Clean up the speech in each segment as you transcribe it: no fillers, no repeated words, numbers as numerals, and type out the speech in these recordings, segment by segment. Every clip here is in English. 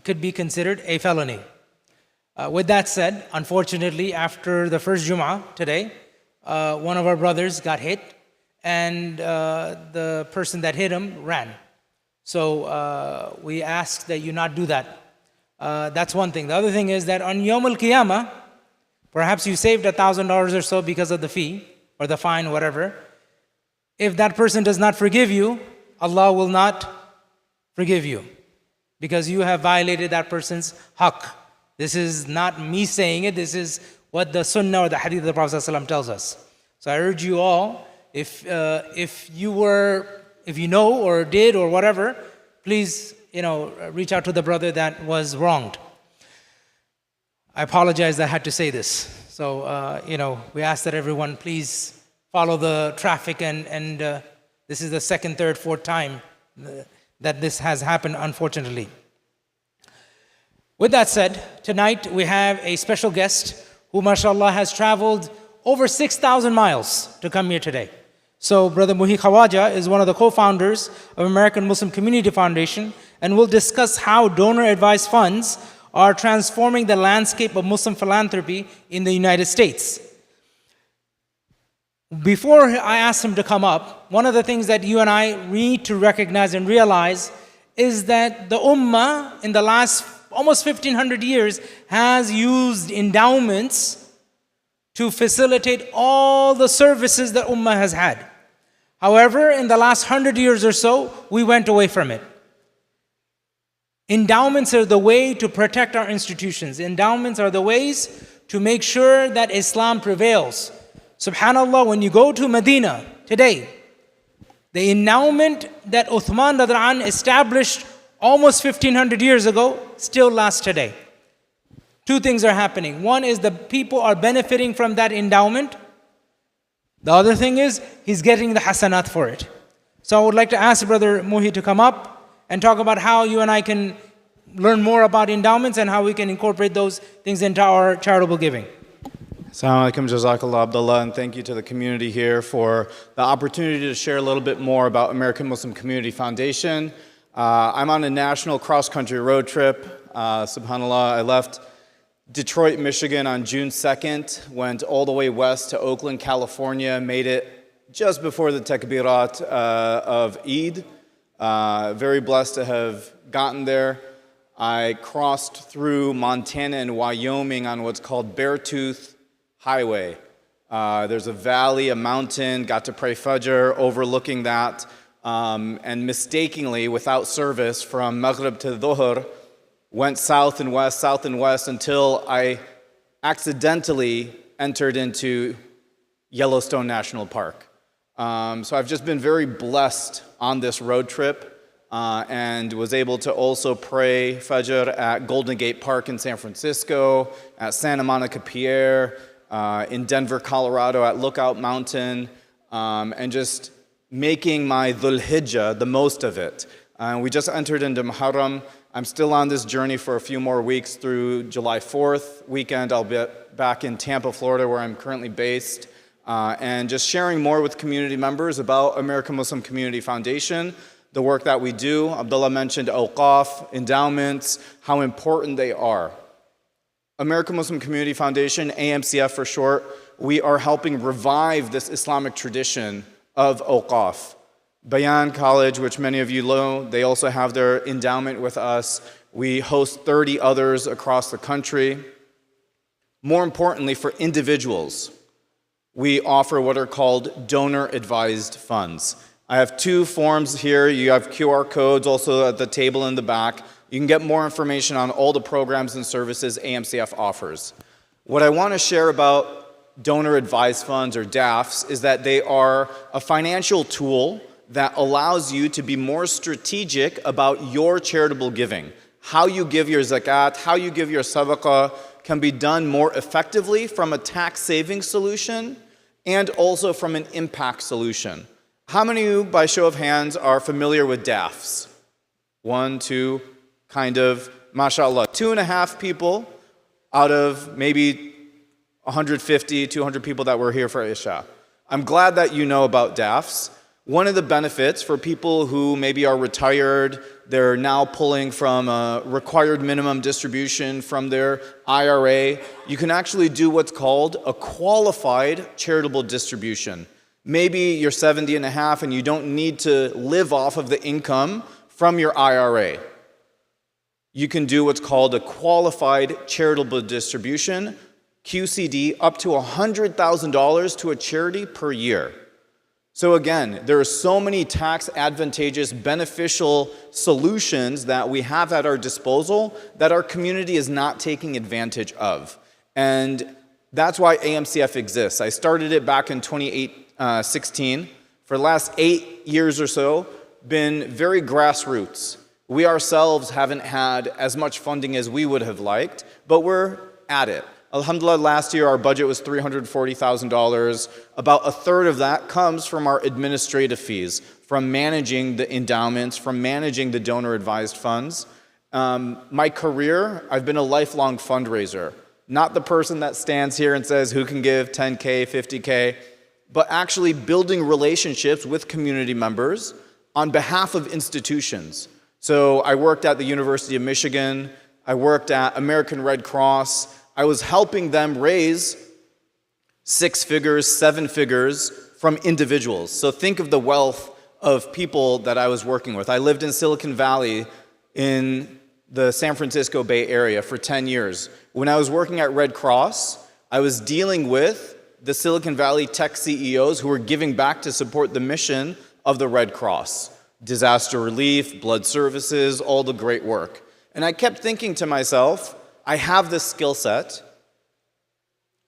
it could be considered a felony. With that said, unfortunately, after the first Jum'ah today, one of our brothers got hit, and the person that hit him ran. So we ask that you not do that. That's one thing. The other thing is that on Yawm al-Qiyamah, perhaps you saved $1,000 or so because of the fee or the fine, whatever. If that person does not forgive you, Allah will not forgive you because you have violated that person's haqq. This is not me saying it. This is what the Sunnah or the Hadith of the Prophet ﷺ tells us. So I urge you all, if you know or did or whatever, please, reach out to the brother that was wronged. I apologize that I had to say this. So, we ask that everyone please follow the traffic, and this is the second, third, fourth time that this has happened, unfortunately. With that said, tonight we have a special guest who, mashallah, has traveled over 6,000 miles to come here today. So Brother Muhi Khwaja is one of the co-founders of American Muslim Community Foundation, and will discuss how donor-advised funds are transforming the landscape of Muslim philanthropy in the United States. Before I ask him to come up, one of the things that you and I need to recognize and realize is that the Ummah in the last almost 1,500 years has used endowments to facilitate all the services that Ummah has had. However, in the last 100 years or so, we went away from it. Endowments are the way to protect our institutions. Endowments are the ways to make sure that Islam prevails. SubhanAllah, when you go to Medina today, the endowment that Uthman radhiyallahu anhu established almost 1,500 years ago still lasts today. Two things are happening. One is the people are benefiting from that endowment. The other thing is he's getting the hasanat for it. So I would like to ask Brother Muhi to come up and talk about how you and I can learn more about endowments and how we can incorporate those things into our charitable giving. Assalamu alaikum, jazakallah Abdullah, and thank you to the community here for the opportunity to share a little bit more about American Muslim Community Foundation. I'm on a national cross-country road trip. SubhanAllah, I left Detroit, Michigan on June 2nd, went all the way west to Oakland, California, made it just before the takbirat of Eid. Very blessed to have gotten there. I crossed through Montana and Wyoming on what's called Beartooth Highway. There's a valley, a mountain, got to pray Fajr overlooking that, and mistakenly, without service, from Maghrib to Dhuhr, went south and west until I accidentally entered into Yellowstone National Park. So I've just been very blessed on this road trip and was able to also pray Fajr at Golden Gate Park in San Francisco, at Santa Monica Pier, in Denver, Colorado at Lookout Mountain, and just making my Dhul Hijjah the most of it. We just entered into Muharram. I'm still on this journey for a few more weeks through July 4th weekend. I'll be back in Tampa, Florida, where I'm currently based, and just sharing more with community members about American Muslim Community Foundation, the work that we do. Abdullah mentioned awqaf, endowments, how important they are. American Muslim Community Foundation, AMCF for short, we are helping revive this Islamic tradition of awqaf. Bayan College, which many of you know, they also have their endowment with us. We host 30 others across the country. More importantly, for individuals, we offer what are called donor-advised funds. I have two forms here. You have QR codes also at the table in the back. You can get more information on all the programs and services AMCF offers. What I want to share about donor-advised funds, or DAFs, is that they are a financial tool that allows you to be more strategic about your charitable giving. How you give your zakat, how you give your sadaqah can be done more effectively from a tax saving solution and also from an impact solution. How many of you, by show of hands, are familiar with DAFs? One, two, kind of, mashallah. 2.5 people out of maybe 150, 200 people that were here for Isha. I'm glad that you know about DAFs. One of the benefits for people who maybe are retired They're now pulling from a required minimum distribution from their IRA. You can actually do what's called a qualified charitable distribution. Maybe you're 70 and a half and you don't need to live off of the income from your IRA. You can do what's called a qualified charitable distribution, QCD, up to $100,000 to a charity per year. So again, there are so many tax advantageous, beneficial solutions that we have at our disposal that our community is not taking advantage of. And that's why AMCF exists. I started it back in 2016. For the last 8 years or so, been very grassroots. We ourselves haven't had as much funding as we would have liked, but we're at it. Alhamdulillah, last year our budget was $340,000. About a third of that comes from our administrative fees, from managing the endowments, from managing the donor-advised funds. My career, I've been a lifelong fundraiser. Not the person that stands here and says who can give 10K, 50K, but actually building relationships with community members on behalf of institutions. So I worked at the University of Michigan. I worked at American Red Cross. I was helping them raise 6 figures, 7 figures from individuals. So think of the wealth of people that I was working with. I lived in Silicon Valley in the San Francisco Bay Area for 10 years. When I was working at Red Cross, I was dealing with the Silicon Valley tech CEOs who were giving back to support the mission of the Red Cross. Disaster relief, blood services, all the great work. And I kept thinking to myself, I have this skill set.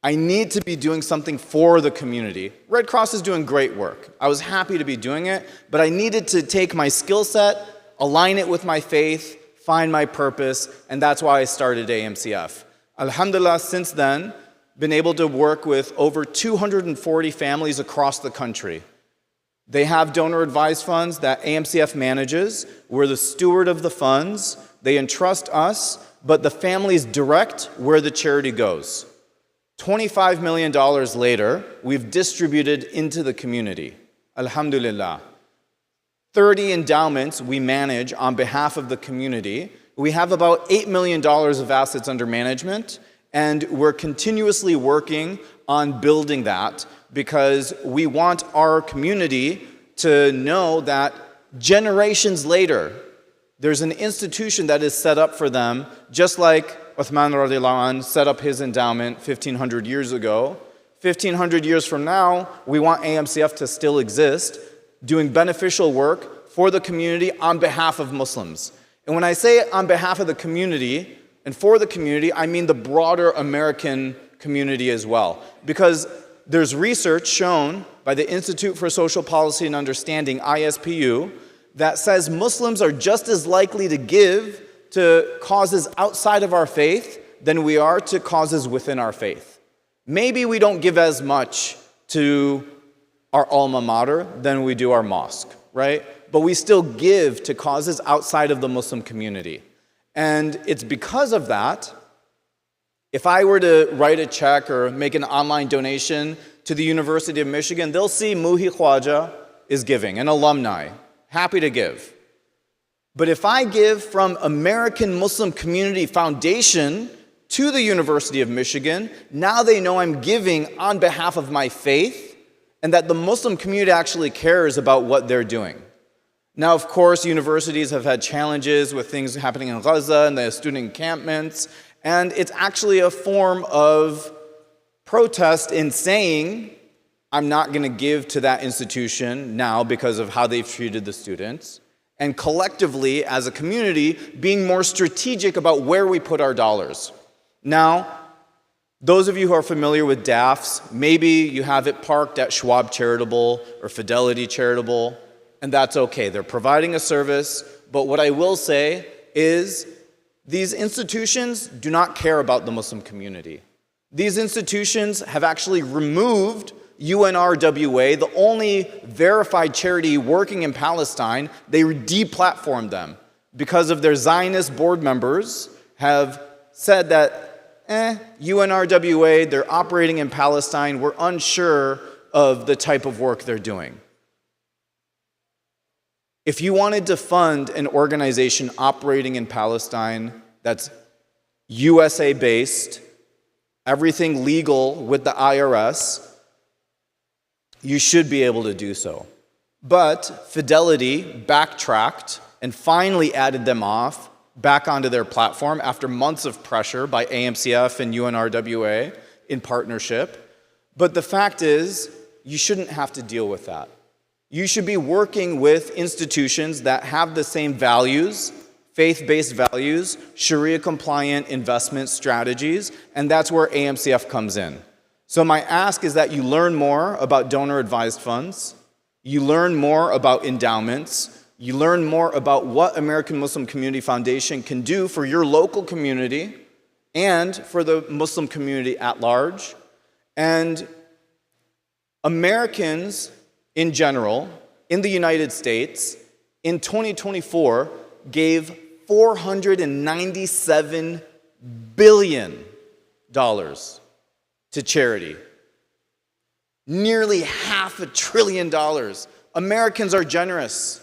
I need to be doing something for the community. Red Cross is doing great work. I was happy to be doing it, but I needed to take my skill set, align it with my faith, find my purpose, and that's why I started AMCF. Alhamdulillah, since then, been able to work with over 240 families across the country. They have donor-advised funds that AMCF manages. We're the steward of the funds. They entrust us, but the families direct where the charity goes. $25 million later, we've distributed into the community. Alhamdulillah. 30 endowments we manage on behalf of the community. We have about $8 million of assets under management, and we're continuously working on building that because we want our community to know that generations later, there's an institution that is set up for them, just like Uthman radiallahu anh set up his endowment 1,500 years ago. 1,500 years from now, we want AMCF to still exist, doing beneficial work for the community on behalf of Muslims. And when I say on behalf of the community and for the community, I mean the broader American community as well. Because there's research shown by the Institute for Social Policy and Understanding, ISPU, that says Muslims are just as likely to give to causes outside of our faith than we are to causes within our faith. Maybe we don't give as much to our alma mater than we do our mosque, right? But we still give to causes outside of the Muslim community. And it's because of that, if I were to write a check or make an online donation to the University of Michigan, they'll see Muhi Khwaja is giving, an alumni, happy to give. But if I give from American Muslim Community Foundation to the University of Michigan, now they know I'm giving on behalf of my faith and that the Muslim community actually cares about what they're doing. Now, of course, universities have had challenges with things happening in Gaza and the student encampments, and it's actually a form of protest in saying, I'm not going to give to that institution now because of how they've treated the students. And collectively, as a community, being more strategic about where we put our dollars. Now, those of you who are familiar with DAFs, maybe you have it parked at Schwab Charitable or Fidelity Charitable, and that's okay. They're providing a service, but what I will say is these institutions do not care about the Muslim community. These institutions have actually removed UNRWA, the only verified charity working in Palestine. They deplatformed them because of their Zionist board members have said that, UNRWA, they're operating in Palestine. We're unsure of the type of work they're doing. If you wanted to fund an organization operating in Palestine that's USA-based, everything legal with the IRS, you should be able to do so. But Fidelity backtracked and finally added them off back onto their platform after months of pressure by AMCF and UNRWA in partnership. But the fact is, you shouldn't have to deal with that. You should be working with institutions that have the same values, faith-based values, Sharia-compliant investment strategies, and that's where AMCF comes in. So my ask is that you learn more about donor-advised funds, you learn more about endowments, you learn more about what American Muslim Community Foundation can do for your local community and for the Muslim community at large. And Americans in general, in the United States, in 2024, gave $497 billion to charity. Nearly $500 billion. Americans are generous.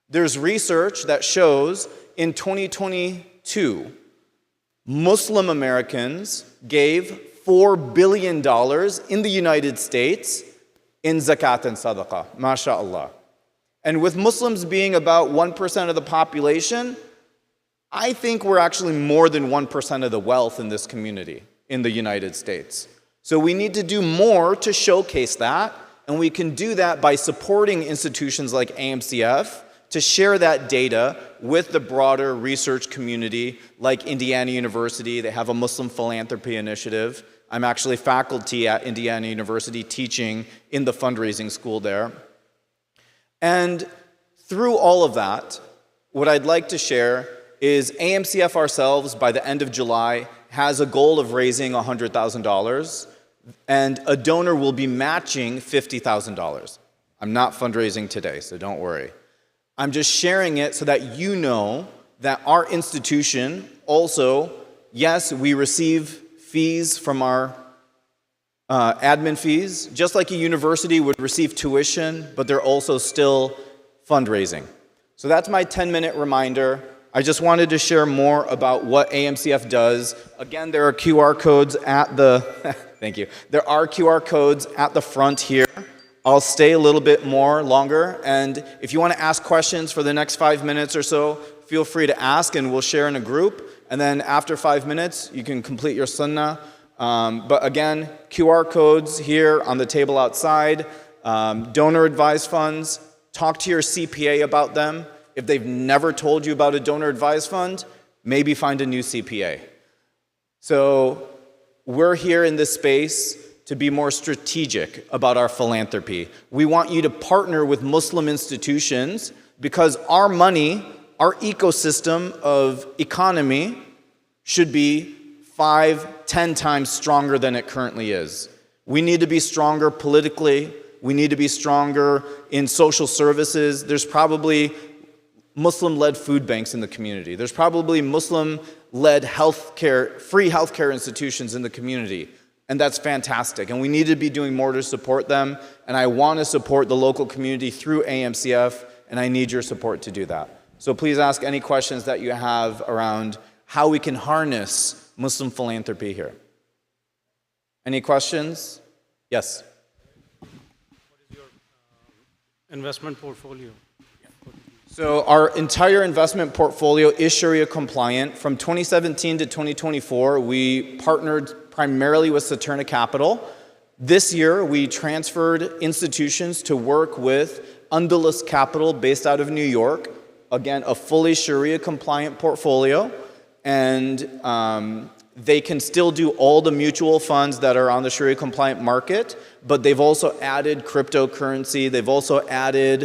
There's research that shows in 2022, Muslim Americans gave $4 billion in the United States in zakat and sadaqah, mashallah. And with Muslims being about 1% of the population, I think we're actually more than 1% of the wealth in this community in the United States. So we need to do more to showcase that, and we can do that by supporting institutions like AMCF to share that data with the broader research community like Indiana University. They have a Muslim Philanthropy initiative. I'm actually faculty at Indiana University teaching in the fundraising school there. And through all of that, what I'd like to share is AMCF ourselves, by the end of July, has a goal of raising $100,000, and a donor will be matching $50,000. I'm not fundraising today, so don't worry. I'm just sharing it so that you know that our institution also, yes, we receive fees from our admin fees, just like a university would receive tuition, but they're also still fundraising. So that's my 10-minute reminder. I just wanted to share more about what AMCF does. Again, there are QR codes at the, thank you. There are QR codes at the front here. I'll stay a little bit more longer, and if you want to ask questions for the next 5 minutes or so, feel free to ask and we'll share in a group. And then after 5 minutes, you can complete your sunnah. But again, QR codes here on the table outside, donor advised funds, talk to your CPA about them. If they've never told you about a donor advised fund, maybe find a new CPA. So we're here in this space to be more strategic about our philanthropy. We want you to partner with Muslim institutions because our money, our ecosystem of economy should be 5-10 times stronger than it currently is. We need to be stronger politically. We need to be stronger in social services. There's probably Muslim-led food banks in the community. There's probably Muslim-led healthcare, free healthcare institutions in the community. And that's fantastic. And we need to be doing more to support them. And I want to support the local community through AMCF, and I need your support to do that. So please ask any questions that you have around how we can harness Muslim philanthropy here. Any questions? Yes? What is your investment portfolio? So our entire investment portfolio is Sharia compliant. From 2017 to 2024, we partnered primarily with Saturna Capital. This year, we transferred institutions to work with Andalus Capital based out of New York. Again, a fully Sharia compliant portfolio. And they can still do all the mutual funds that are on the Sharia compliant market, but they've also added cryptocurrency. They've also added